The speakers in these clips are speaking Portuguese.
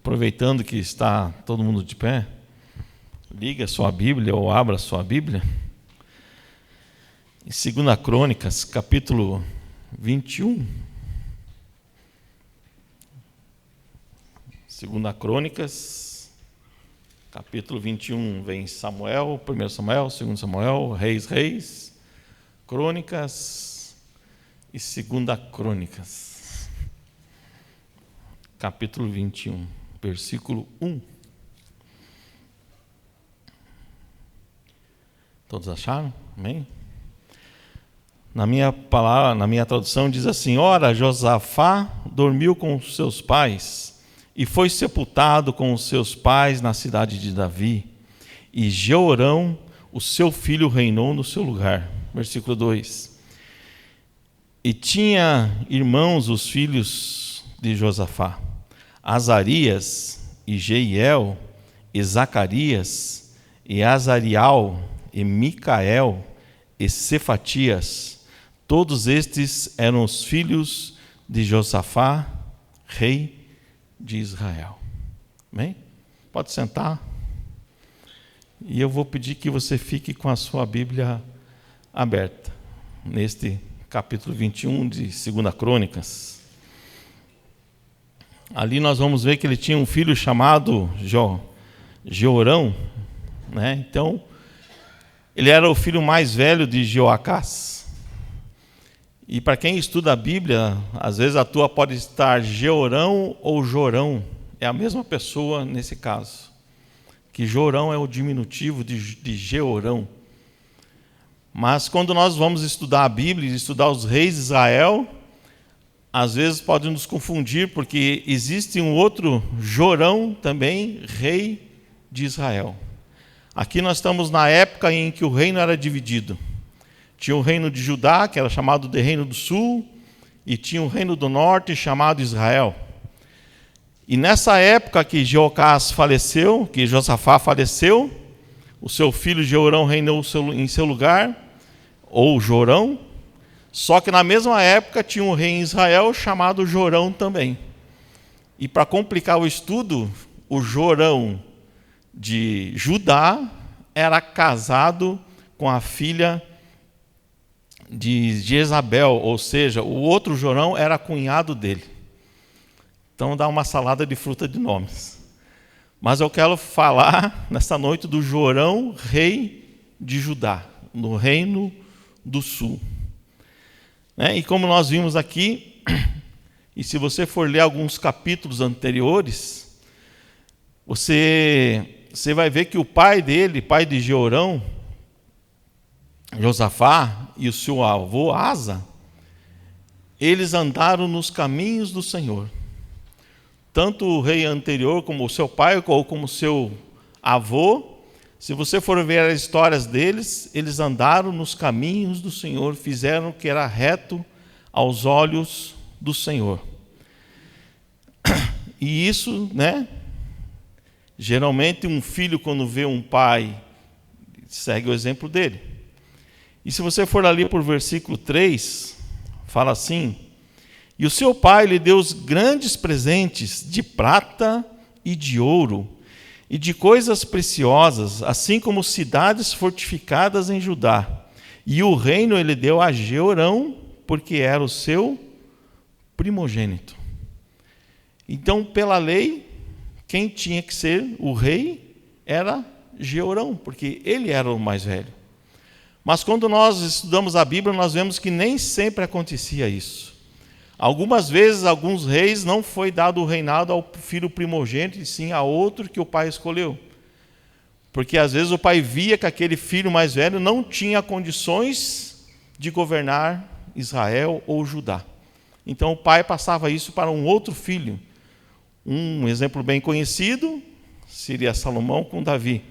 Aproveitando que está todo mundo de pé, liga a sua Bíblia ou abra a sua Bíblia. Em 2 Crônicas, capítulo 21. 2 Crônicas, capítulo 21, vem Samuel, 1 Samuel, 2 Samuel, Reis, Crônicas e 2 Crônicas. Capítulo 21, versículo 1. Todos acharam? Amém? Na minha palavra, na minha tradução diz assim: ora, Josafá dormiu com os seus pais e foi sepultado com os seus pais na cidade de Davi, e Jeorão, o seu filho, reinou no seu lugar. Versículo 2. E tinha irmãos os filhos de Josafá, Azarias e Jeiel, e Zacarias, e Azarial, e Micael, e Cefatias. Todos estes eram os filhos de Josafá, rei de Israel. Amém? Pode sentar. E eu vou pedir que você fique com a sua Bíblia aberta, neste capítulo 21 de 2 Crônicas. Ali nós vamos ver que ele tinha um filho chamado Jeorão, né? Então, ele era o filho mais velho de Joacás. E para quem estuda a Bíblia, às vezes a tua pode estar Jeorão ou Jorão. É a mesma pessoa nesse caso. Que Jorão é o diminutivo de Jeorão. Mas quando nós vamos estudar a Bíblia, estudar os reis de Israel, às vezes pode nos confundir, porque existe um outro Jorão também, rei de Israel. Aqui nós estamos na época em que o reino era dividido. Tinha o reino de Judá, que era chamado de Reino do Sul, e tinha o reino do Norte, chamado Israel. E nessa época que Jeocás faleceu, que Josafá faleceu, o seu filho Jeorão reinou em seu lugar, ou Jorão, só que na mesma época tinha um rei em Israel chamado Jorão também. E para complicar o estudo, o Jorão de Judá era casado com a filha de Jezabel, ou seja, o outro Jorão era cunhado dele. Então dá uma salada de fruta de nomes. Mas eu quero falar nessa noite do Jorão, rei de Judá, no Reino do Sul. E como nós vimos aqui, e se você for ler alguns capítulos anteriores, você vai ver que o pai dele, pai de Jeorão, Josafá, e o seu avô Asa, eles andaram nos caminhos do Senhor. Tanto o rei anterior, como o seu pai, ou como o seu avô, se você for ver as histórias deles, eles andaram nos caminhos do Senhor, fizeram o que era reto aos olhos do Senhor. E isso, geralmente um filho, quando vê um pai, segue o exemplo dele. E se você for ali por versículo 3, fala assim: e o seu pai lhe deu os grandes presentes de prata e de ouro, e de coisas preciosas, assim como cidades fortificadas em Judá. E o reino ele deu a Jeorão, porque era o seu primogênito. Então, pela lei, quem tinha que ser o rei era Jeorão, porque ele era o mais velho. Mas quando nós estudamos a Bíblia, nós vemos que nem sempre acontecia isso. Algumas vezes, alguns reis não foi dado o reinado ao filho primogênito, e sim a outro que o pai escolheu. Porque às vezes o pai via que aquele filho mais velho não tinha condições de governar Israel ou Judá. Então o pai passava isso para um outro filho. Um exemplo bem conhecido seria Salomão com Davi.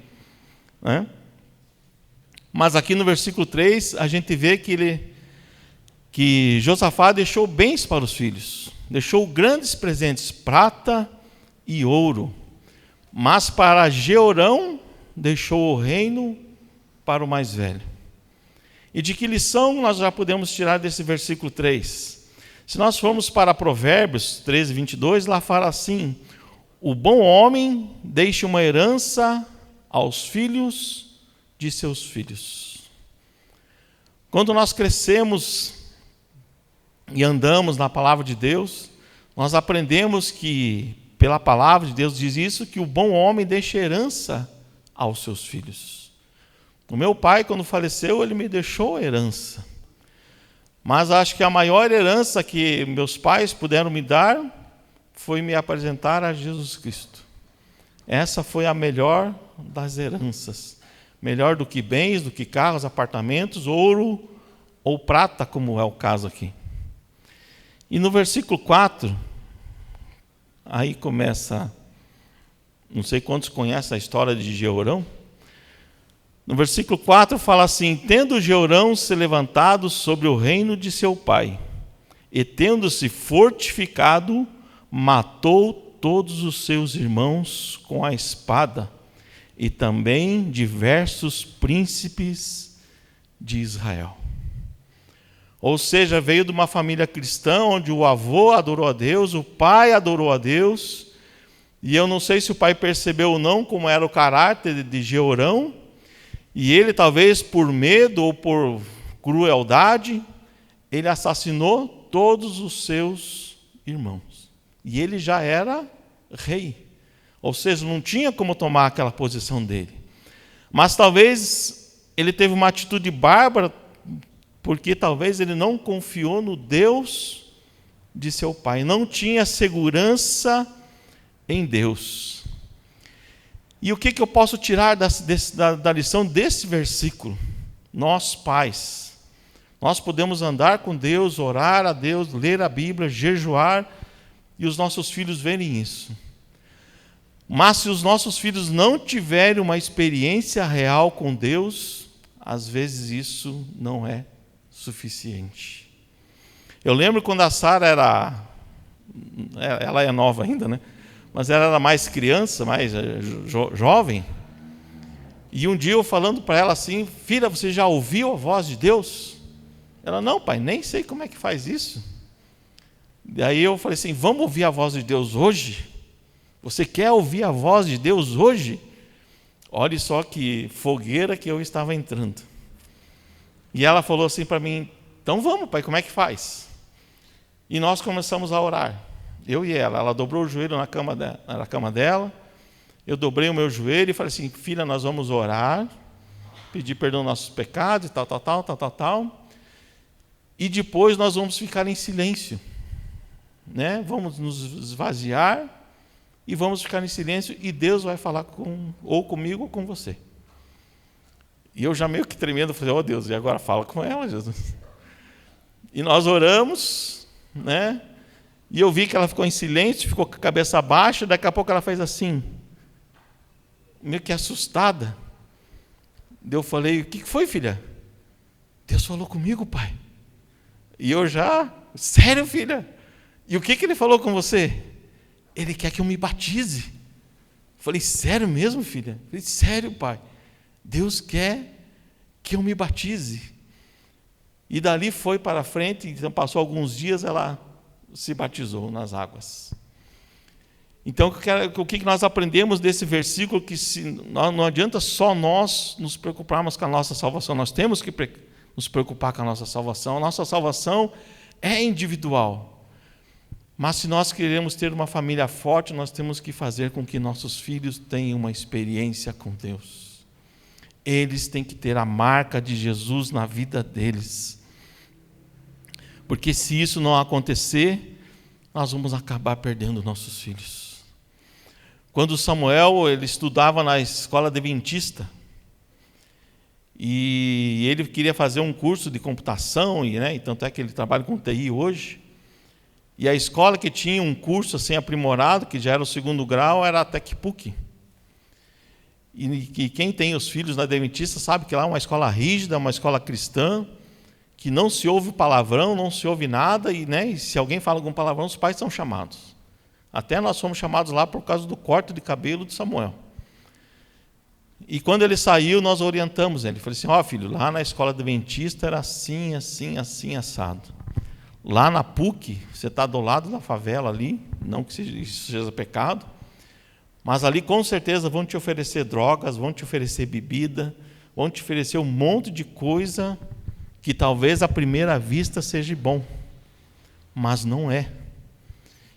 Mas aqui no versículo 3, a gente vê que Josafá deixou bens para os filhos, deixou grandes presentes, prata e ouro, mas para Jeorão deixou o reino para o mais velho. E de que lição nós já podemos tirar desse versículo 3? Se nós formos para Provérbios 13, 22, lá fala assim: o bom homem deixa uma herança aos filhos de seus filhos. Quando nós crescemos e andamos na palavra de Deus, nós aprendemos que, pela palavra de Deus diz isso, que o bom homem deixa herança aos seus filhos. O meu pai, quando faleceu, ele me deixou herança. Mas acho que a maior herança que meus pais puderam me dar foi me apresentar a Jesus Cristo. Essa foi a melhor das heranças. Melhor do que bens, do que carros, apartamentos, ouro ou prata, como é o caso aqui. E no versículo 4, aí começa, não sei quantos conhecem a história de Jeorão. No versículo 4 fala assim: tendo Jeorão se levantado sobre o reino de seu pai, e tendo-se fortificado, matou todos os seus irmãos com a espada, e também diversos príncipes de Israel. Ou seja, veio de uma família cristã, onde o avô adorou a Deus, o pai adorou a Deus, e eu não sei se o pai percebeu ou não como era o caráter de Jeorão, e ele talvez por medo ou por crueldade, ele assassinou todos os seus irmãos. E ele já era rei, ou seja, não tinha como tomar aquela posição dele. Mas talvez ele teve uma atitude bárbara, porque talvez ele não confiou no Deus de seu pai, não tinha segurança em Deus. E o que eu posso tirar da lição desse versículo? Nós, pais, nós podemos andar com Deus, orar a Deus, ler a Bíblia, jejuar, e os nossos filhos verem isso. Mas se os nossos filhos não tiverem uma experiência real com Deus, às vezes isso não é suficiente. Eu lembro quando a Sara ela é nova ainda, né? Mas ela era mais criança, mais jovem. E um dia eu falando para ela assim: filha, você já ouviu a voz de Deus? Ela: não, pai, nem sei como é que faz isso. Daí eu falei assim: vamos ouvir a voz de Deus hoje? Você quer ouvir a voz de Deus hoje? Olhe só que fogueira que eu estava entrando. E ela falou assim para mim: então vamos, pai, como é que faz? E nós começamos a orar, eu e ela. Ela dobrou o joelho na cama dela, eu dobrei o meu joelho e falei assim: filha, nós vamos orar, pedir perdão dos nossos pecados e tal. E depois nós vamos ficar em silêncio, né? Vamos nos esvaziar e vamos ficar em silêncio, e Deus vai falar ou comigo ou com você. E eu já meio que tremendo, falei: oh Deus, e agora fala com ela, Jesus. E nós oramos, né? E eu vi que ela ficou em silêncio, ficou com a cabeça baixa, daqui a pouco ela fez assim, meio que assustada. Eu falei: o que foi, filha? Deus falou comigo, pai. E eu já: sério, filha? E o que ele falou com você? Ele quer que eu me batize. Eu falei: sério mesmo, filha? Eu falei: sério, pai. Deus quer que eu me batize. E dali foi para frente, então passou alguns dias, ela se batizou nas águas. Então, o que nós aprendemos desse versículo? Que não adianta só nós nos preocuparmos com a nossa salvação, nós temos que nos preocupar com a nossa salvação. A nossa salvação é individual. Mas se nós queremos ter uma família forte, nós temos que fazer com que nossos filhos tenham uma experiência com Deus. Eles têm que ter a marca de Jesus na vida deles. Porque se isso não acontecer, nós vamos acabar perdendo nossos filhos. Quando Samuel ele estudava na escola adventista, e ele queria fazer um curso de computação, e tanto é que ele trabalha com TI hoje, e a escola que tinha um curso assim aprimorado, que já era o 2º grau, era a TecPUC. E quem tem os filhos na adventista sabe que lá é uma escola rígida, uma escola cristã, que não se ouve palavrão, não se ouve nada, e se alguém fala algum palavrão, os pais são chamados. Até nós fomos chamados lá por causa do corte de cabelo de Samuel. E quando ele saiu, nós orientamos ele. Falei assim: filho, lá na escola adventista era assim, assim, assim, assado. Lá na PUC, você está do lado da favela ali, não que isso seja pecado, Mas ali com certeza vão te oferecer drogas, vão te oferecer bebida, vão te oferecer um monte de coisa que talvez à primeira vista seja bom, mas não é.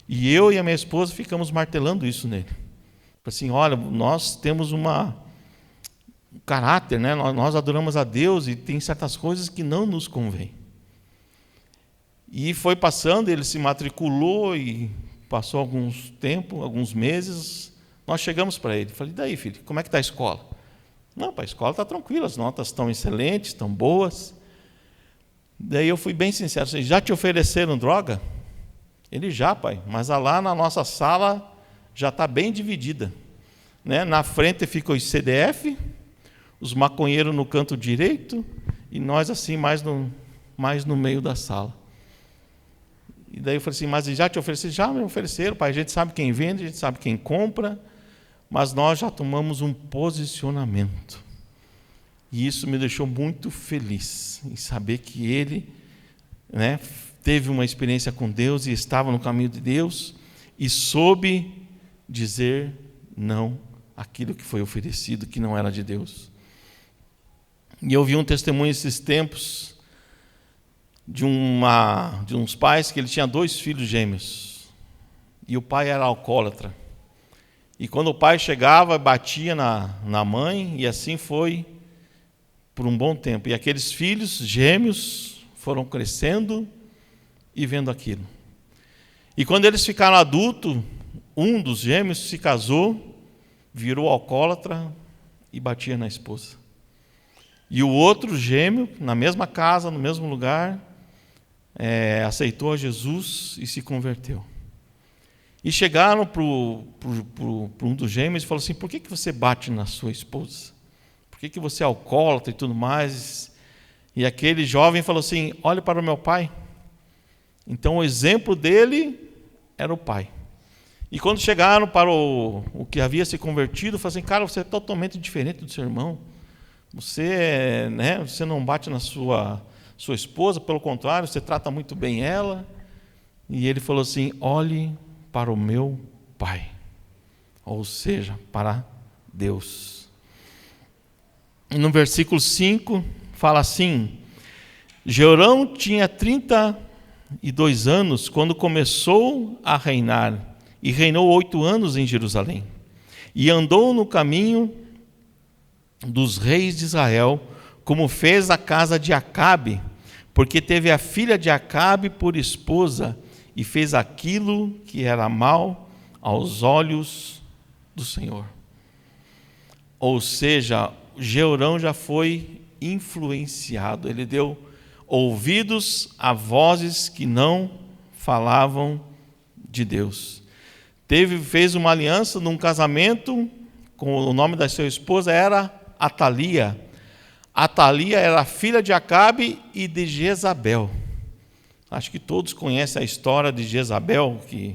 E eu e a minha esposa ficamos martelando isso nele. Assim, olha, nós temos um caráter, né? Nós adoramos a Deus e tem certas coisas que não nos convêm. E foi passando, ele se matriculou e passou alguns meses, nós chegamos para ele. Falei, daí filho, como é que está a escola? Não, pai, a escola está tranquila, as notas estão excelentes, estão boas. Daí eu fui bem sincero, já te ofereceram droga? Ele já, pai, mas lá na nossa sala já está bem dividida. Né? Na frente fica os CDF, os maconheiros no canto direito e nós assim mais no meio da sala. E daí eu falei assim, mas já te ofereceram? Já me ofereceram, pai, a gente sabe quem vende, a gente sabe quem compra, mas nós já tomamos um posicionamento. E isso me deixou muito feliz, em saber que ele, né, teve uma experiência com Deus e estava no caminho de Deus e soube dizer não àquilo que foi oferecido, que não era de Deus. E eu vi um testemunho esses tempos de uns pais que ele tinha 2 filhos gêmeos e o pai era alcoólatra. E quando o pai chegava, batia na mãe e assim foi por um bom tempo. E aqueles filhos gêmeos foram crescendo e vendo aquilo. E quando eles ficaram adultos, um dos gêmeos se casou, virou alcoólatra e batia na esposa. E o outro gêmeo, na mesma casa, no mesmo lugar, aceitou a Jesus e se converteu. E chegaram para um dos gêmeos e falaram assim, por que você bate na sua esposa? Por que você é alcoólatra e tudo mais? E aquele jovem falou assim, olhe para o meu pai. Então o exemplo dele era o pai. E quando chegaram para o que havia se convertido, falaram assim, cara, você é totalmente diferente do seu irmão. Você não bate na sua esposa, pelo contrário, você trata muito bem ela. E ele falou assim, olhe para o meu pai. Ou seja, para Deus. E no versículo 5, fala assim, Jeorão tinha 32 anos quando começou a reinar, e reinou 8 anos em Jerusalém. E andou no caminho dos reis de Israel, como fez a casa de Acabe, porque teve a filha de Acabe por esposa, e fez aquilo que era mal aos olhos do Senhor. Ou seja, Jeorão já foi influenciado, ele deu ouvidos a vozes que não falavam de Deus. Fez uma aliança num casamento, com o nome da sua esposa era Atalia. Atalia era filha de Acabe e de Jezabel. Acho que todos conhecem a história de Jezabel, que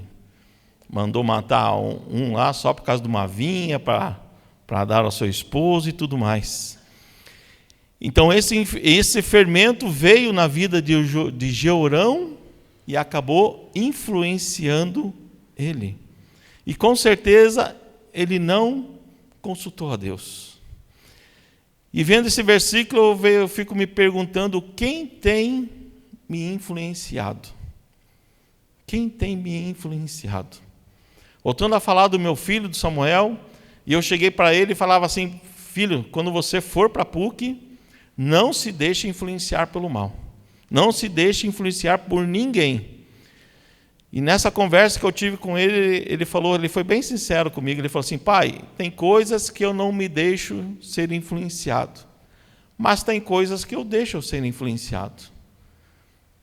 mandou matar um lá só por causa de uma vinha para dar ao seu esposo e tudo mais. Então esse fermento veio na vida de Jeorão e acabou influenciando ele. E com certeza ele não consultou a Deus. E vendo esse versículo, eu fico me perguntando quem tem me influenciado. Quem tem me influenciado? Voltando a falar do meu filho, do Samuel, e eu cheguei para ele e falava assim, filho, quando você for para a PUC, não se deixe influenciar pelo mal. Não se deixe influenciar por ninguém. E nessa conversa que eu tive com ele, ele foi bem sincero comigo, ele falou assim, pai, tem coisas que eu não me deixo ser influenciado, mas tem coisas que eu deixo ser influenciado.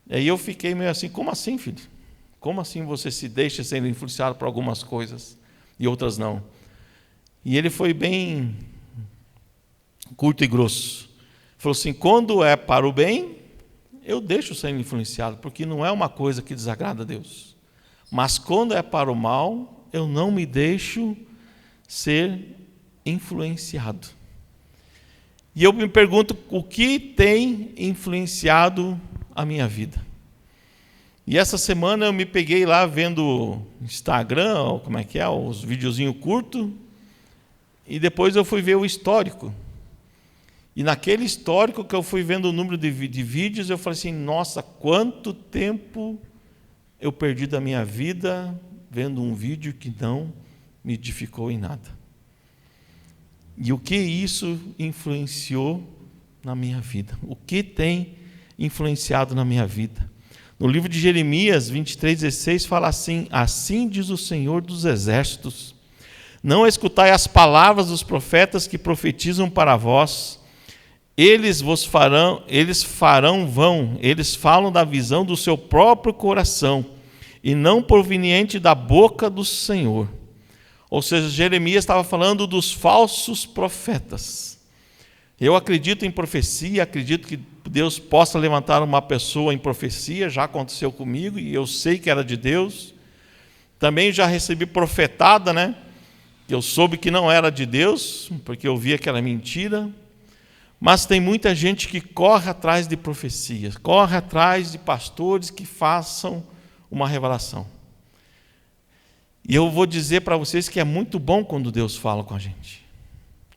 E aí eu fiquei meio assim, como assim, filho? Como assim você se deixa ser influenciado por algumas coisas e outras não? E ele foi bem curto e grosso. Falou assim, quando é para o bem, eu deixo ser influenciado, porque não é uma coisa que desagrada a Deus. Mas quando é para o mal, eu não me deixo ser influenciado. E eu me pergunto, o que tem influenciado a minha vida? E essa semana eu me peguei lá vendo Instagram, como é que é, os videozinhos curtos, e depois eu fui ver o histórico. E naquele histórico que eu fui vendo o número de vídeos, eu falei assim, nossa, quanto tempo eu perdi da minha vida vendo um vídeo que não me edificou em nada. E o que isso influenciou na minha vida? O que tem influenciado na minha vida? No livro de Jeremias 23:16 fala assim: assim diz o Senhor dos Exércitos, não escutai as palavras dos profetas que profetizam para vós, eles farão vão, eles falam da visão do seu próprio coração, e não proveniente da boca do Senhor. Ou seja, Jeremias estava falando dos falsos profetas. Eu acredito em profecia, acredito que Deus possa levantar uma pessoa em profecia, já aconteceu comigo e eu sei que era de Deus. Também já recebi profetada, né? Eu soube que não era de Deus, porque eu via que era mentira. Mas tem muita gente que corre atrás de profecias, corre atrás de pastores que façam uma revelação. E eu vou dizer para vocês que é muito bom quando Deus fala com a gente.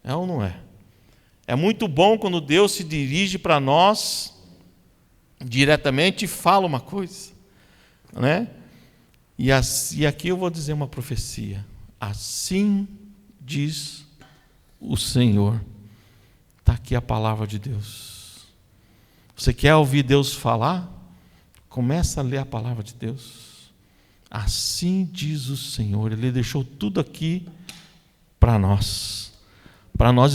É ou não é? É muito bom quando Deus se dirige para nós diretamente e fala uma coisa, né? E aqui eu vou dizer uma profecia. Assim diz o Senhor. Está aqui a palavra de Deus. Você quer ouvir Deus falar? Começa a ler a palavra de Deus. Assim diz o Senhor. Ele deixou tudo aqui para nós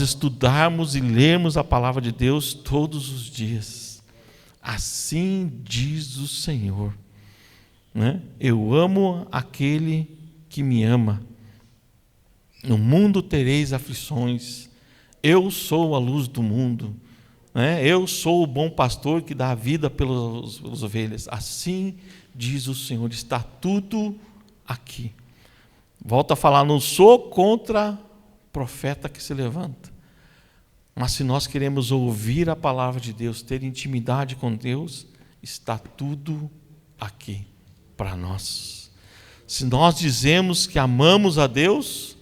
estudarmos e lermos a palavra de Deus todos os dias. Assim diz o Senhor, né? Eu amo aquele que me ama. No mundo tereis aflições. Eu sou a luz do mundo, né? Eu sou o bom pastor que dá a vida pelas ovelhas. Assim diz o Senhor, está tudo aqui. Volto a falar, não sou contra profeta que se levanta, mas se nós queremos ouvir a palavra de Deus, ter intimidade com Deus, está tudo aqui para nós. Se nós dizemos que amamos a Deus,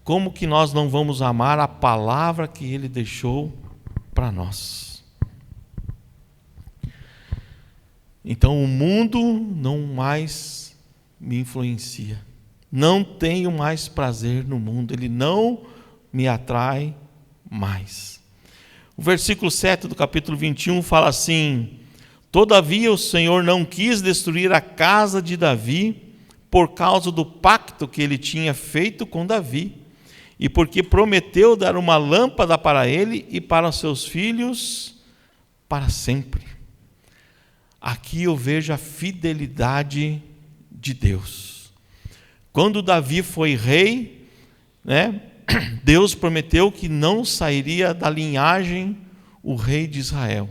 como que nós não vamos amar a palavra que Ele deixou para nós? Então o mundo não mais me influencia. Não tenho mais prazer no mundo. Ele não me atrai mais. O versículo 7 do capítulo 21 fala assim: todavia o Senhor não quis destruir a casa de Davi por causa do pacto que ele tinha feito com Davi, e porque prometeu dar uma lâmpada para ele e para seus filhos para sempre. Aqui eu vejo a fidelidade de Deus. Quando Davi foi rei, né, Deus prometeu que não sairia da linhagem o rei de Israel.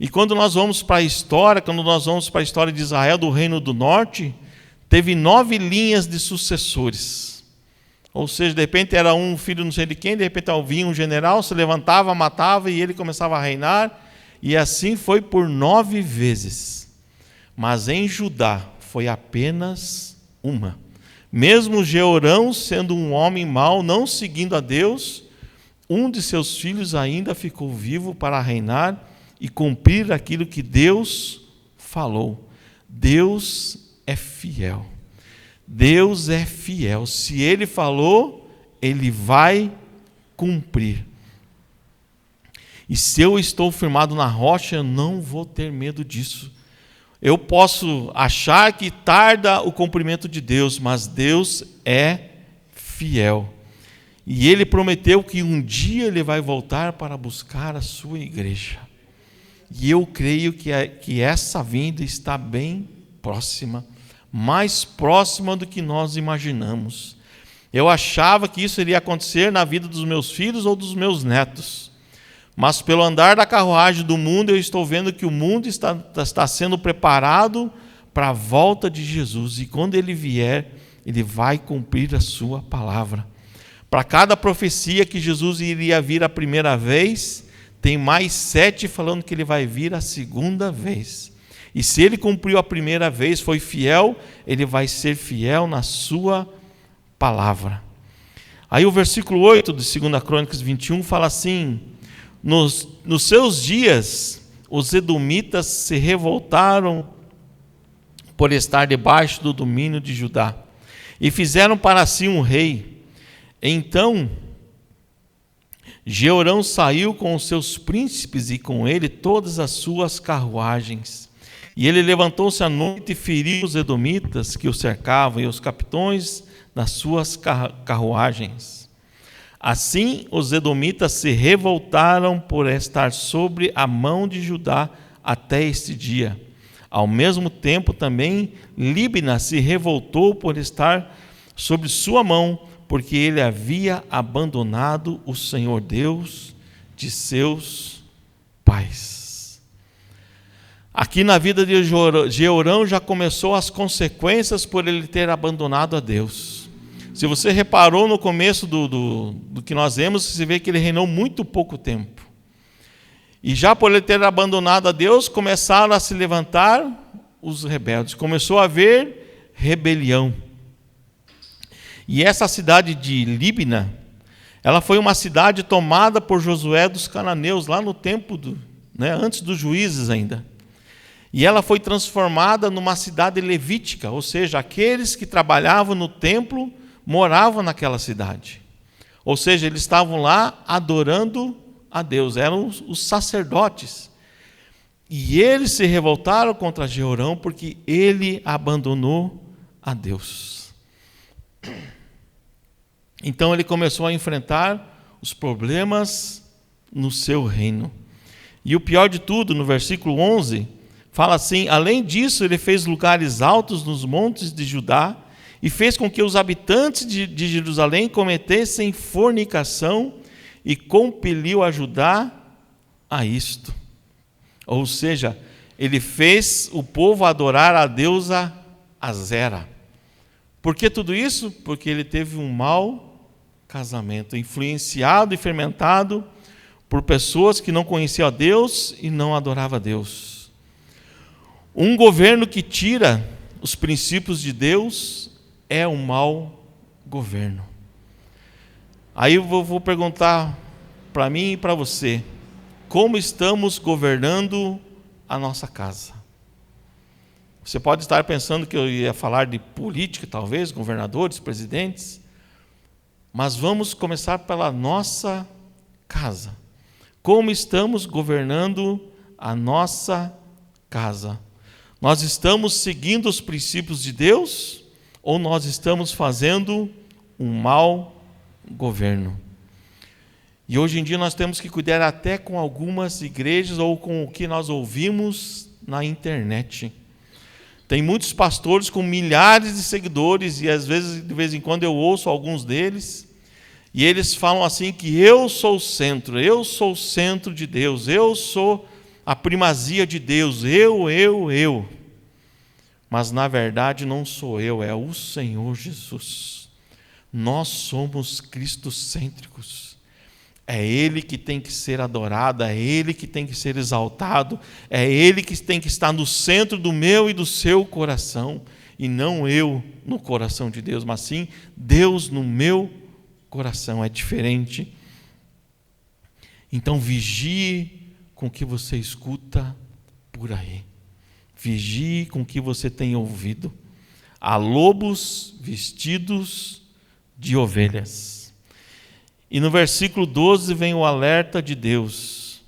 E quando nós vamos para a história, de Israel, do Reino do Norte, teve 9 linhas de sucessores. Ou seja, de repente era um filho não sei de quem, de repente vinha um general, se levantava, matava e ele começava a reinar. E assim foi por 9 vezes. Mas em Judá foi apenas uma. Mesmo Jeorão, sendo um homem mau, não seguindo a Deus, um de seus filhos ainda ficou vivo para reinar e cumprir aquilo que Deus falou. Deus é fiel. Deus é fiel. Se Ele falou, Ele vai cumprir. E se eu estou firmado na rocha, eu não vou ter medo disso. Eu posso achar que tarda o cumprimento de Deus, mas Deus é fiel. E Ele prometeu que um dia Ele vai voltar para buscar a sua igreja. E eu creio que essa vinda está bem próxima, mais próxima do que nós imaginamos. Eu achava que isso iria acontecer na vida dos meus filhos ou dos meus netos. Mas pelo andar da carruagem do mundo, eu estou vendo que o mundo está sendo preparado para a volta de Jesus. E quando Ele vier, Ele vai cumprir a sua palavra. Para cada profecia que Jesus iria vir a primeira vez, tem mais 7 falando que Ele vai vir a segunda vez. E se ele cumpriu a primeira vez, foi fiel, ele vai ser fiel na sua palavra. Aí o versículo 8 de 2 Crônicas 21 fala assim: nos seus dias, os edomitas se revoltaram por estar debaixo do domínio de Judá, e fizeram para si um rei. Então Jeorão saiu com os seus príncipes e com ele todas as suas carruagens. E ele levantou-se à noite e feriu os edomitas que o cercavam e os capitões das suas carruagens. Assim os edomitas se revoltaram por estar sobre a mão de Judá até este dia. Ao mesmo tempo também Líbina se revoltou por estar sobre sua mão, porque ele havia abandonado o Senhor Deus de seus pais. Aqui na vida de Jeorão já começou as consequências por ele ter abandonado a Deus. Se você reparou no começo do que nós vemos, você vê que ele reinou muito pouco tempo. E já por ele ter abandonado a Deus, começaram a se levantar os rebeldes. Começou a haver rebelião. E essa cidade de Líbina, ela foi uma cidade tomada por Josué dos cananeus, lá no tempo, antes dos juízes ainda. E ela foi transformada numa cidade levítica, ou seja, aqueles que trabalhavam no templo moravam naquela cidade. Ou seja, eles estavam lá adorando a Deus, eram os sacerdotes. E eles se revoltaram contra Jeorão porque ele abandonou a Deus. Então ele começou a enfrentar os problemas no seu reino. E o pior de tudo, no versículo 11, fala assim: além disso, ele fez lugares altos nos montes de Judá e fez com que os habitantes de Jerusalém cometessem fornicação e compeliu a Judá a isto. Ou seja, ele fez o povo adorar a deusa Azera. Por que tudo isso? Porque ele teve um mau casamento, influenciado e fermentado por pessoas que não conheciam a Deus e não adoravam a Deus. Um governo que tira os princípios de Deus é um mau governo. Aí eu vou perguntar para mim e para você: como estamos governando a nossa casa? Você pode estar pensando que eu ia falar de política, talvez, governadores, presidentes, mas vamos começar pela nossa casa. Como estamos governando a nossa casa? Nós estamos seguindo os princípios de Deus ou nós estamos fazendo um mau governo? E hoje em dia nós temos que cuidar até com algumas igrejas ou com o que nós ouvimos na internet. Tem muitos pastores com milhares de seguidores e às vezes, de vez em quando, eu ouço alguns deles e eles falam assim que eu sou o centro de Deus, eu sou a primazia de Deus, eu. Mas na verdade não sou eu, é o Senhor Jesus. Nós somos cristocêntricos. É Ele que tem que ser adorado, é Ele que tem que ser exaltado, é Ele que tem que estar no centro do meu e do seu coração, e não eu no coração de Deus, mas sim Deus no meu coração. É diferente. Então vigie com o que você escuta por aí. Vigie com o que você tem ouvido. Há lobos vestidos de ovelhas. E no versículo 12 vem o alerta de Deus.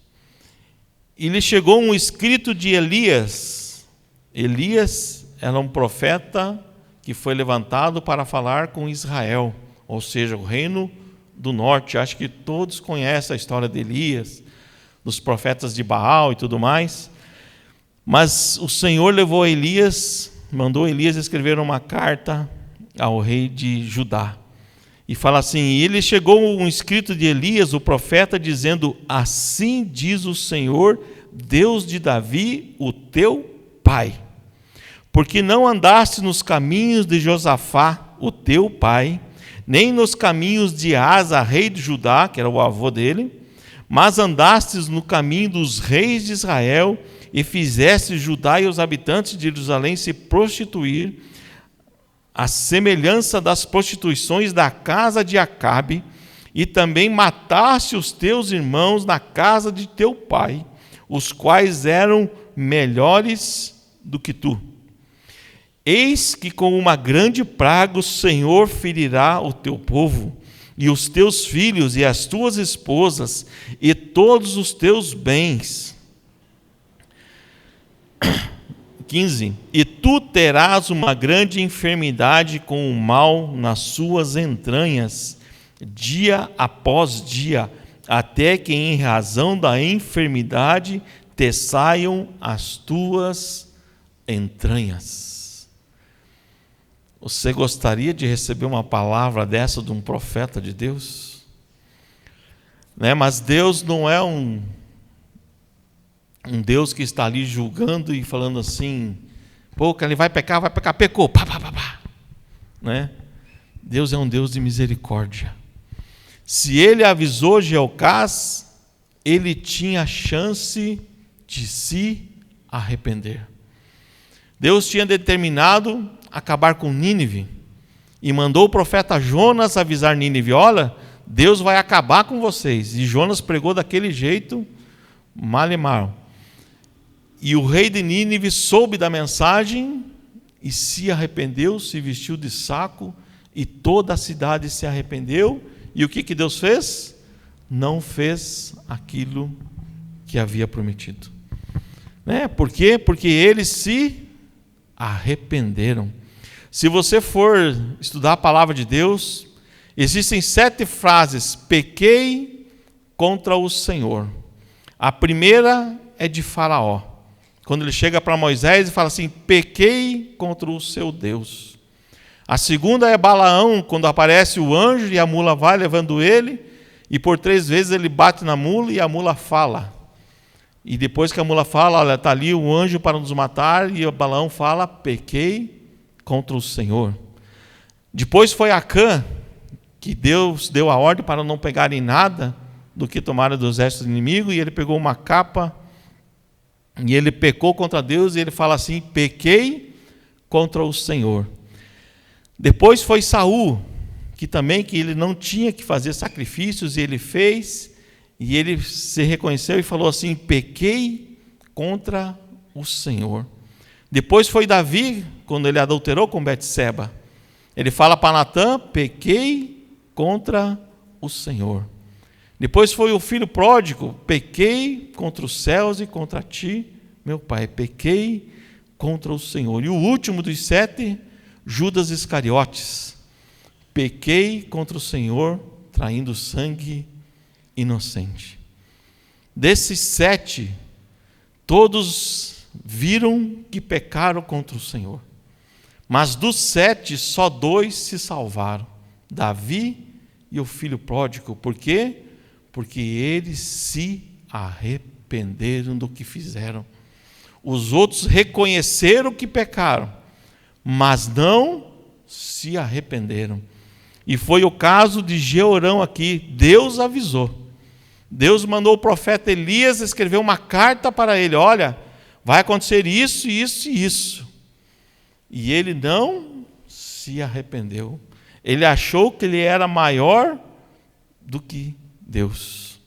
E lhe chegou um escrito de Elias. Elias era um profeta que foi levantado para falar com Israel, ou seja, o reino do norte. Acho que todos conhecem a história de Elias, dos profetas de Baal e tudo mais. Mas o Senhor levou Elias, mandou Elias escrever uma carta ao rei de Judá. E fala assim: e ele chegou um escrito de Elias, o profeta, dizendo: assim diz o Senhor, Deus de Davi, o teu pai, porque não andaste nos caminhos de Josafá, o teu pai, nem nos caminhos de Asa, rei de Judá, que era o avô dele, mas andastes no caminho dos reis de Israel, e fizeste Judá e os habitantes de Jerusalém se prostituir, à semelhança das prostituições da casa de Acabe, e também mataste os teus irmãos na casa de teu pai, os quais eram melhores do que tu. Eis que com uma grande praga o Senhor ferirá o teu povo, e os teus filhos, e as tuas esposas, e todos os teus bens. 15. E tu terás uma grande enfermidade com o mal nas suas entranhas, dia após dia, até que em razão da enfermidade te saiam as tuas entranhas. Você gostaria de receber uma palavra dessa de um profeta de Deus? Né? Mas Deus não é um Deus que está ali julgando e falando assim, pô, que ele vai pecar, pecou, pá. Né? Deus é um Deus de misericórdia. Se ele avisou Jeocás, ele tinha chance de se arrepender. Deus tinha determinado acabar com Nínive e mandou o profeta Jonas avisar Nínive, olha, Deus vai acabar com vocês. E Jonas pregou daquele jeito, mal e mal. E o rei de Nínive soube da mensagem e se arrependeu, se vestiu de saco, e toda a cidade se arrependeu. E o que Deus fez? Não fez aquilo que havia prometido. Né? Por quê? Porque eles se arrependeram. Se você for estudar a palavra de Deus, existem 7 frases: pequei contra o Senhor. A primeira é de Faraó, quando ele chega para Moisés e fala assim, pequei contra o seu Deus. A segunda é Balaão, quando aparece o anjo e a mula vai levando ele, e por 3 vezes ele bate na mula e a mula fala. E depois que a mula fala, olha, está ali o anjo para nos matar, e o Balaão fala, pequei contra o Senhor. Depois foi Acã, que Deus deu a ordem para não pegarem nada do que tomaram do exército inimigo, e ele pegou uma capa, e ele pecou contra Deus, e ele fala assim, pequei contra o Senhor. Depois foi Saul, que ele não tinha que fazer sacrifícios, e ele fez, e ele se reconheceu e falou assim, pequei contra o Senhor. Depois foi Davi, quando ele adulterou com Betseba. Ele fala para Natã, pequei contra o Senhor. Depois foi o filho pródigo, pequei contra os céus e contra ti, meu pai, pequei contra o Senhor. E o último dos 7, Judas Iscariotes, pequei contra o Senhor, traindo sangue inocente. Desses 7, todos viram que pecaram contra o Senhor. Mas dos 7, só 2 se salvaram, Davi e o filho pródigo. Por quê? Porque eles se arrependeram do que fizeram. Os outros reconheceram que pecaram, mas não se arrependeram. E foi o caso de Jeorão aqui. Deus avisou. Deus mandou o profeta Elias escrever uma carta para ele. Olha, vai acontecer isso, isso e isso. E ele não se arrependeu. Ele achou que ele era maior do que Deus.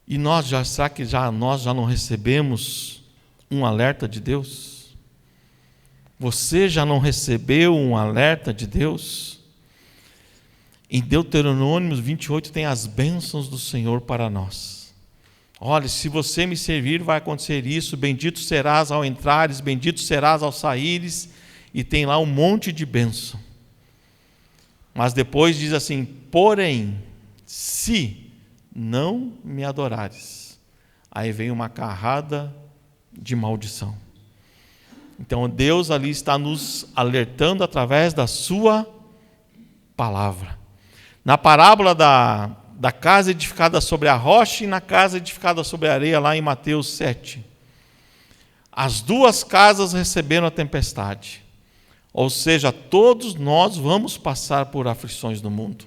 E será que nós já não recebemos um alerta de Deus? Você já não recebeu um alerta de Deus? Em Deuteronômio 28 tem as bênçãos do Senhor para nós. Olha, se você me servir, vai acontecer isso, bendito serás ao entrares, bendito serás ao saíres, e tem lá um monte de bênção. Mas depois diz assim, porém, se não me adorares, aí vem uma carrada de maldição. Então Deus ali está nos alertando através da sua palavra. Na parábola da casa edificada sobre a rocha e na casa edificada sobre a areia, lá em Mateus 7, as 2 casas receberam a tempestade. Ou seja, todos nós vamos passar por aflições no mundo.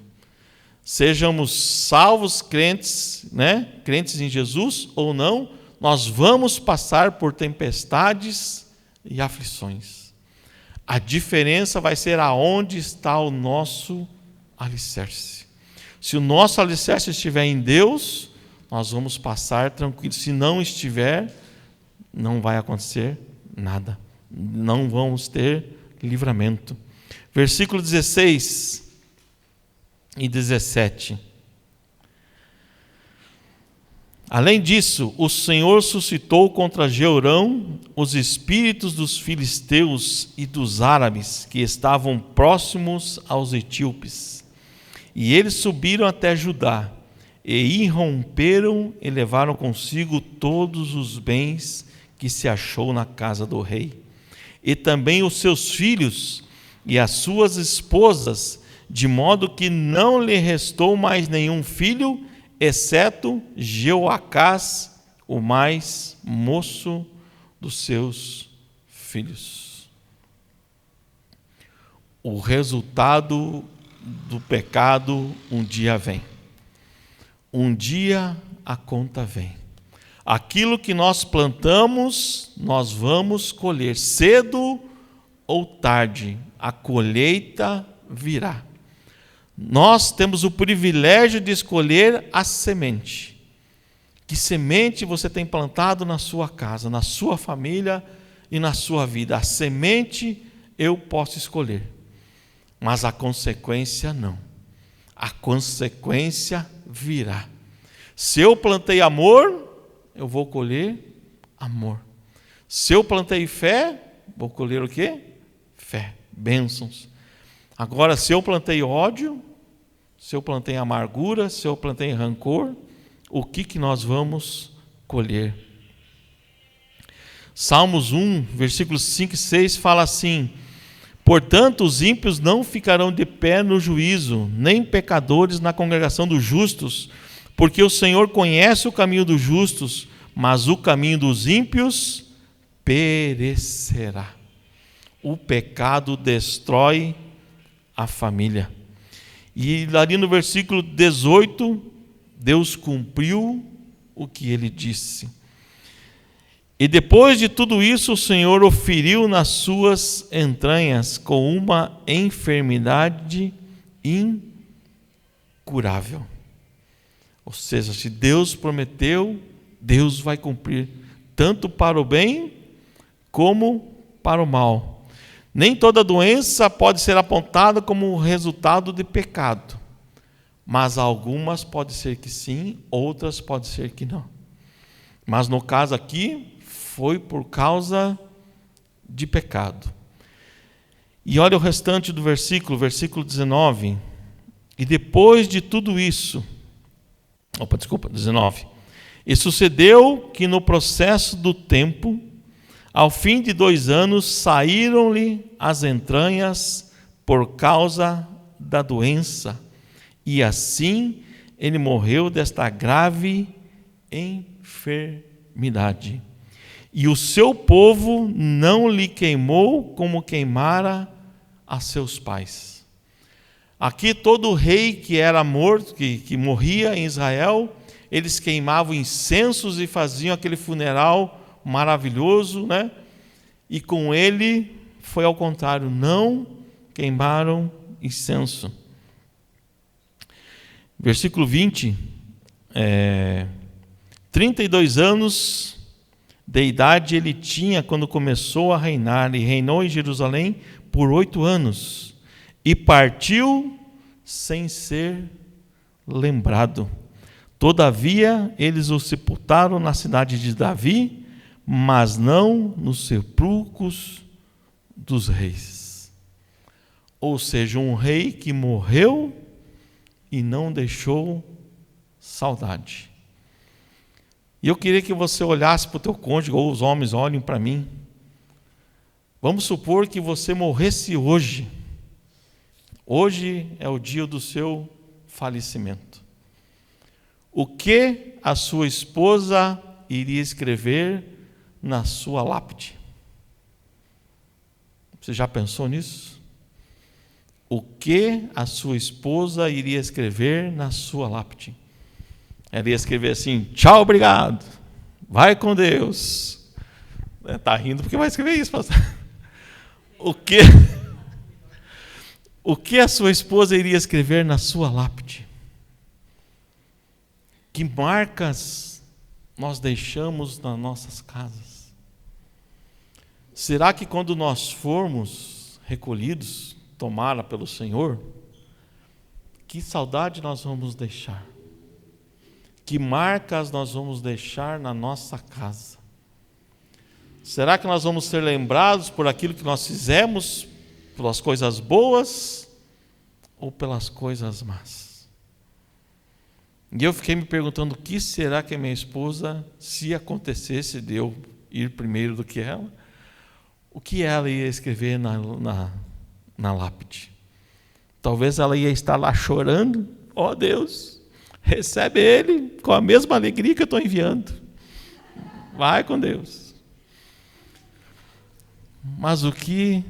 Sejamos salvos, crentes, né? Crentes em Jesus ou não, nós vamos passar por tempestades e aflições. A diferença vai ser aonde está o nosso alicerce. Se o nosso alicerce estiver em Deus, nós vamos passar tranquilos. Se não estiver, não vai acontecer nada. Não vamos ter livramento. Versículo 16 e 17. Além disso, o Senhor suscitou contra Jeorão os espíritos dos filisteus e dos árabes que estavam próximos aos etíopes. E eles subiram até Judá e irromperam e levaram consigo todos os bens que se achou na casa do rei, e também os seus filhos e as suas esposas, de modo que não lhe restou mais nenhum filho, exceto Jeoacás, o mais moço dos seus filhos. O resultado do pecado um dia vem. Um dia a conta vem. Aquilo que nós plantamos, nós vamos colher. Cedo ou tarde, a colheita virá. Nós temos o privilégio de escolher a semente. Que semente você tem plantado na sua casa, na sua família e na sua vida? A semente eu posso escolher, mas a consequência não. A consequência virá. Se eu plantei amor, eu vou colher amor. Se eu plantei fé, vou colher o quê? Fé, bênçãos. Agora, se eu plantei ódio, se eu plantei amargura, se eu plantei rancor, o que nós vamos colher? Salmos 1, versículos 5 e 6 fala assim: portanto, os ímpios não ficarão de pé no juízo, nem pecadores na congregação dos justos, porque o Senhor conhece o caminho dos justos, mas o caminho dos ímpios perecerá. O pecado destrói a família. E ali no versículo 18, Deus cumpriu o que ele disse. E depois de tudo isso, o Senhor o feriu nas suas entranhas com uma enfermidade incurável. Ou seja, se Deus prometeu, Deus vai cumprir, tanto para o bem como para o mal. Nem toda doença pode ser apontada como resultado de pecado, mas algumas pode ser que sim, outras pode ser que não. Mas no caso aqui, foi por causa de pecado. E olha o restante do versículo 19. E depois de tudo isso, 19. E sucedeu que no processo do tempo, ao fim de 2 anos, saíram-lhe as entranhas por causa da doença, e assim ele morreu desta grave enfermidade. E o seu povo não lhe queimou como queimara a seus pais. Aqui todo rei que era morto, que morria em Israel, eles queimavam incensos e faziam aquele funeral maravilhoso, né? E com ele foi ao contrário, não queimaram incenso. Versículo 20, 32 anos de idade ele tinha quando começou a reinar, e reinou em Jerusalém por 8 anos, e partiu sem ser lembrado. Todavia, eles o sepultaram na cidade de Davi, mas não nos sepulcros dos reis. Ou seja, um rei que morreu e não deixou saudade. E eu queria que você olhasse para o teu cônjuge, ou os homens olhem para mim. Vamos supor que você morresse hoje. Hoje é o dia do seu falecimento. O que a sua esposa iria escrever na sua lápide? Você já pensou nisso? O que a sua esposa iria escrever na sua lápide? Ela ia escrever assim: tchau, obrigado. Vai com Deus. Está rindo porque vai escrever isso, pastor. O que a sua esposa iria escrever na sua lápide? Que marcas nós deixamos nas nossas casas? Será que quando nós formos recolhidos, tomara pelo Senhor, que saudade nós vamos deixar? Que marcas nós vamos deixar na nossa casa? Será que nós vamos ser lembrados por aquilo que nós fizemos, pelas coisas boas ou pelas coisas más? E eu fiquei me perguntando, o que será que a minha esposa, se acontecesse de eu ir primeiro do que ela, o que ela ia escrever na lápide? Talvez ela ia estar lá chorando, ó Deus, recebe ele com a mesma alegria que eu estou enviando. Vai com Deus. Mas o que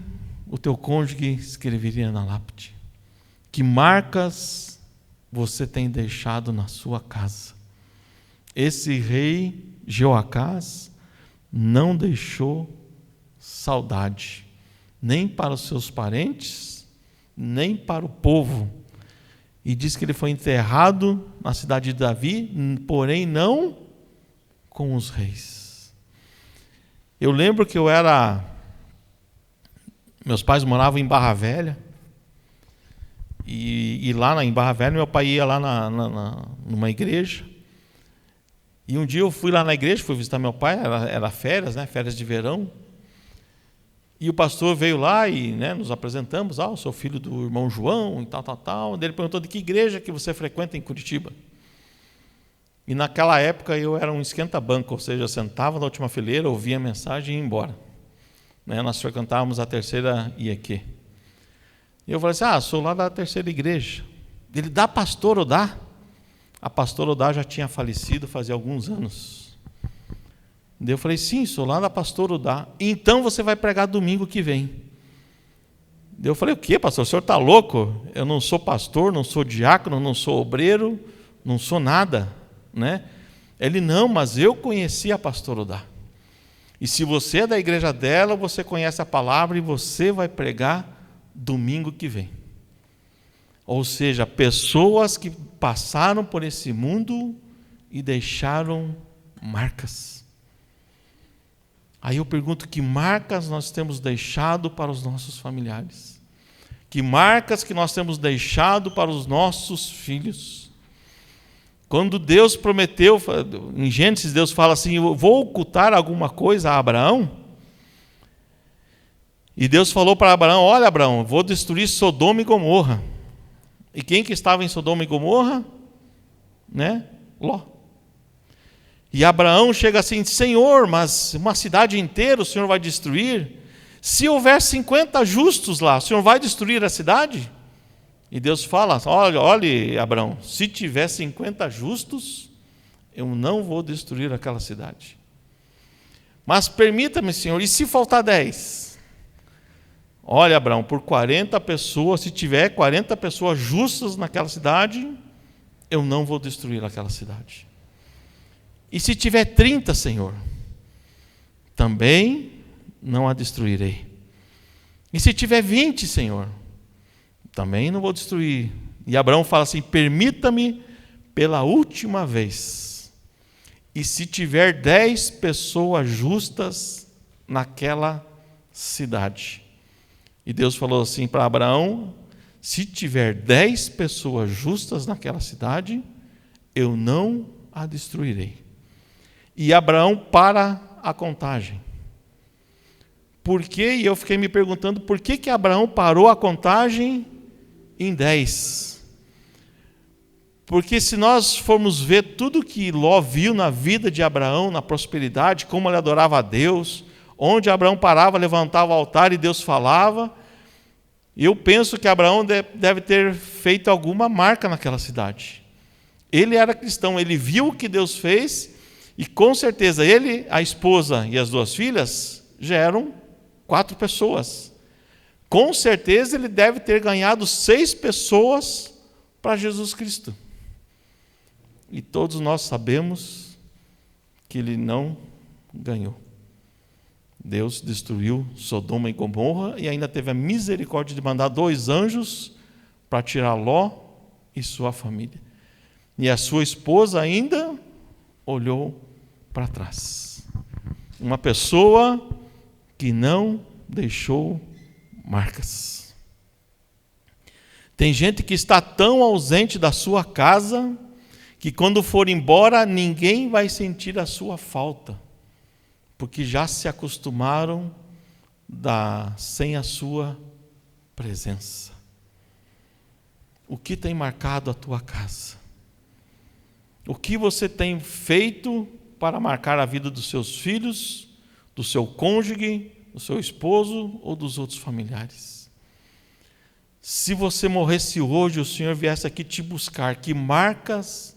o teu cônjuge escreveria na lápide? Que marcas você tem deixado na sua casa? Esse rei Jeoacás não deixou saudade, nem para os seus parentes, nem para o povo. E diz que ele foi enterrado na cidade de Davi, porém não com os reis. Eu lembro que meus pais moravam em Barra Velha, e lá em Barra Velha meu pai ia lá numa igreja, e um dia eu fui lá na igreja, fui visitar meu pai, era férias, né, férias de verão, e o pastor veio lá e, né, nos apresentamos, eu sou filho do irmão João e tal, ele perguntou de que igreja que você frequenta em Curitiba. E naquela época eu era um esquenta-banco, ou seja, eu sentava na última fileira, ouvia a mensagem e ia embora. Nós frequentávamos a terceira IEQ. E eu falei assim, sou lá da terceira igreja. Ele, da pastor Odá? A pastora Odá já tinha falecido fazia alguns anos. Daí eu falei, sim, sou lá da pastora Odá. Então você vai pregar domingo que vem. Daí eu falei, o quê, pastor? O senhor está louco? Eu não sou pastor, não sou diácono, não sou obreiro, não sou nada, né? Ele, não, mas eu conheci a pastora Odá. E se você é da igreja dela, você conhece a palavra e você vai pregar domingo que vem. Ou seja, pessoas que passaram por esse mundo e deixaram marcas. Aí eu pergunto, que marcas nós temos deixado para os nossos familiares? Que marcas que nós temos deixado para os nossos filhos? Quando Deus prometeu, em Gênesis Deus fala assim, eu vou ocultar alguma coisa a Abraão? E Deus falou para Abraão, olha Abraão, vou destruir Sodoma e Gomorra. E quem que estava em Sodoma e Gomorra? Ló. E Abraão chega assim, Senhor, mas uma cidade inteira o Senhor vai destruir? Se houver 50 justos lá, o Senhor vai destruir a cidade? E Deus fala, olha Abraão, se tiver 50 justos, eu não vou destruir aquela cidade. Mas permita-me, Senhor, e se faltar 10? Olha, Abraão, por 40 pessoas, se tiver 40 pessoas justas naquela cidade, eu não vou destruir aquela cidade. E se tiver 30, Senhor, também não a destruirei. E se tiver 20, Senhor, também não vou destruir. E Abraão fala assim, permita-me pela última vez. E se tiver 10 pessoas justas naquela cidade. E Deus falou assim para Abraão, se tiver 10 pessoas justas naquela cidade, eu não a destruirei. E Abraão para a contagem. Por quê? E eu fiquei me perguntando, por que Abraão parou a contagem em 10? Porque se nós formos ver tudo que Ló viu na vida de Abraão, na prosperidade, como ele adorava a Deus, onde Abraão parava, levantava o altar e Deus falava, eu penso que Abraão deve ter feito alguma marca naquela cidade. Ele era cristão, ele viu o que Deus fez, e com certeza ele, a esposa e as 2 filhas, já eram 4 pessoas. Com certeza ele deve ter ganhado 6 pessoas para Jesus Cristo. E todos nós sabemos que ele não ganhou. Deus destruiu Sodoma e Gomorra e ainda teve a misericórdia de mandar 2 anjos para tirar Ló e sua família. E a sua esposa ainda olhou para trás. Uma pessoa que não deixou marcas. Tem gente que está tão ausente da sua casa que quando for embora ninguém vai sentir a sua falta, porque já se acostumaram sem a sua presença. O que tem marcado a tua casa? O que você tem feito para marcar a vida dos seus filhos, do seu cônjuge, do seu esposo ou dos outros familiares? Se você morresse hoje, o Senhor viesse aqui te buscar, que marcas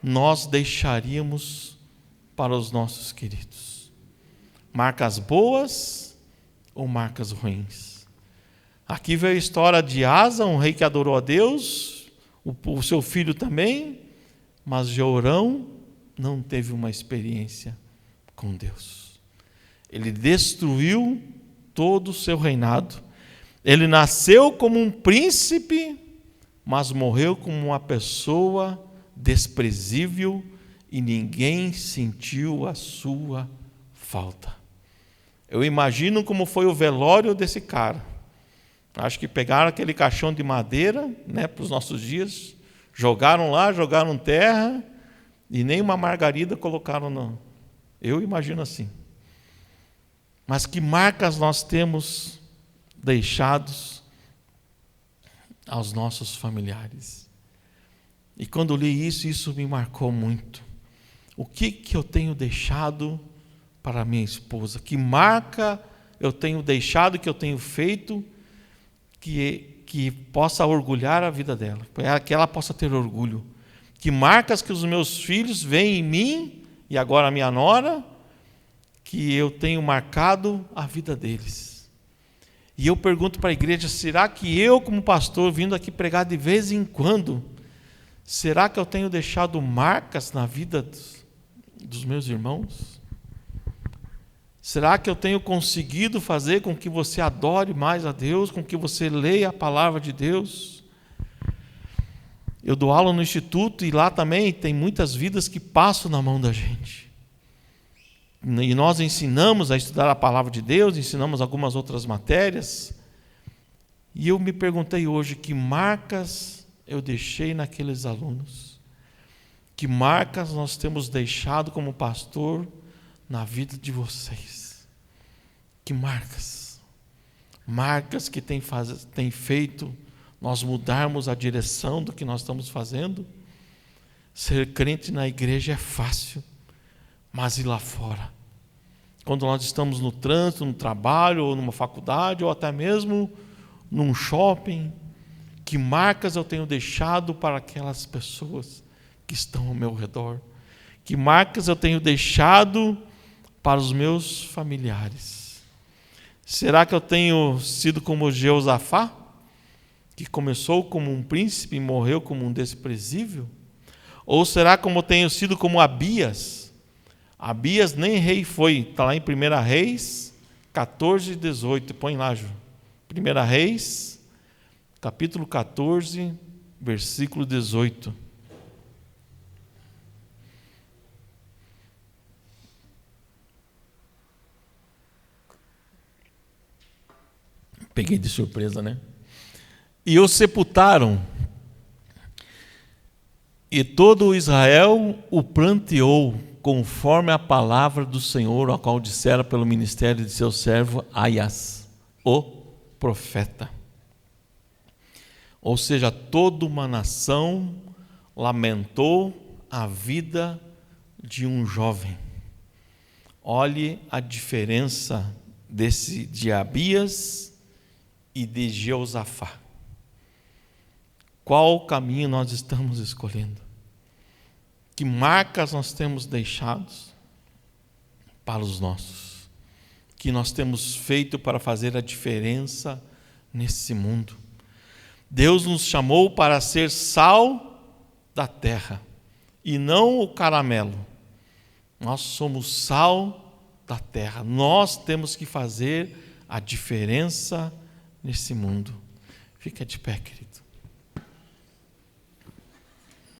nós deixaríamos para os nossos queridos? Marcas boas ou marcas ruins? Aqui veio a história de Asa, um rei que adorou a Deus, o seu filho também, mas Jeorão não teve uma experiência com Deus. Ele destruiu todo o seu reinado. Ele nasceu como um príncipe, mas morreu como uma pessoa desprezível e ninguém sentiu a sua falta. Eu imagino como foi o velório desse cara. Acho que pegaram aquele caixão de madeira, para os nossos dias, jogaram lá, jogaram terra e nem uma margarida colocaram, não. Eu imagino assim. Mas que marcas nós temos deixados aos nossos familiares? E quando eu li isso me marcou muito. O que eu tenho deixado para minha esposa? Que marca eu tenho deixado, que eu tenho feito, que possa orgulhar a vida dela, que ela possa ter orgulho? Que marcas que os meus filhos veem em mim, e agora a minha nora, que eu tenho marcado a vida deles? E eu pergunto para a igreja, será que eu, como pastor, vindo aqui pregar de vez em quando, será que eu tenho deixado marcas na vida dos meus irmãos? Será que eu tenho conseguido fazer com que você adore mais a Deus, com que você leia a palavra de Deus? Eu dou aula no instituto e lá também tem muitas vidas que passam na mão da gente. E nós ensinamos a estudar a palavra de Deus, ensinamos algumas outras matérias. E eu me perguntei hoje, que marcas eu deixei naqueles alunos? Que marcas nós temos deixado como pastor na vida de vocês? Que marcas? Marcas que tem feito nós mudarmos a direção do que nós estamos fazendo? Ser crente na igreja é fácil, mas ir lá fora, quando nós estamos no trânsito, no trabalho, ou numa faculdade, ou até mesmo num shopping, que marcas eu tenho deixado para aquelas pessoas que estão ao meu redor? Que marcas eu tenho deixado para os meus familiares? Será que eu tenho sido como Jeosafá, que começou como um príncipe e morreu como um desprezível? Ou será como eu tenho sido como Abias? Abias nem rei foi, está lá em 1 Reis 14, 18, põe lá, Ju. 1 Reis, capítulo 14, versículo 18. Peguei de surpresa, né? E o sepultaram, e todo Israel o pranteou, conforme a palavra do Senhor, a qual dissera pelo ministério de seu servo Aias, o profeta. Ou seja, toda uma nação lamentou a vida de um jovem. Olhe a diferença de Abias e de Jeosafá. Qual caminho nós estamos escolhendo? Que marcas nós temos deixado para os nossos? Que nós temos feito para fazer a diferença nesse mundo? Deus nos chamou para ser sal da terra e não o caramelo. Nós somos sal da terra. Nós temos que fazer a diferença nesse mundo. Fica de pé, querido.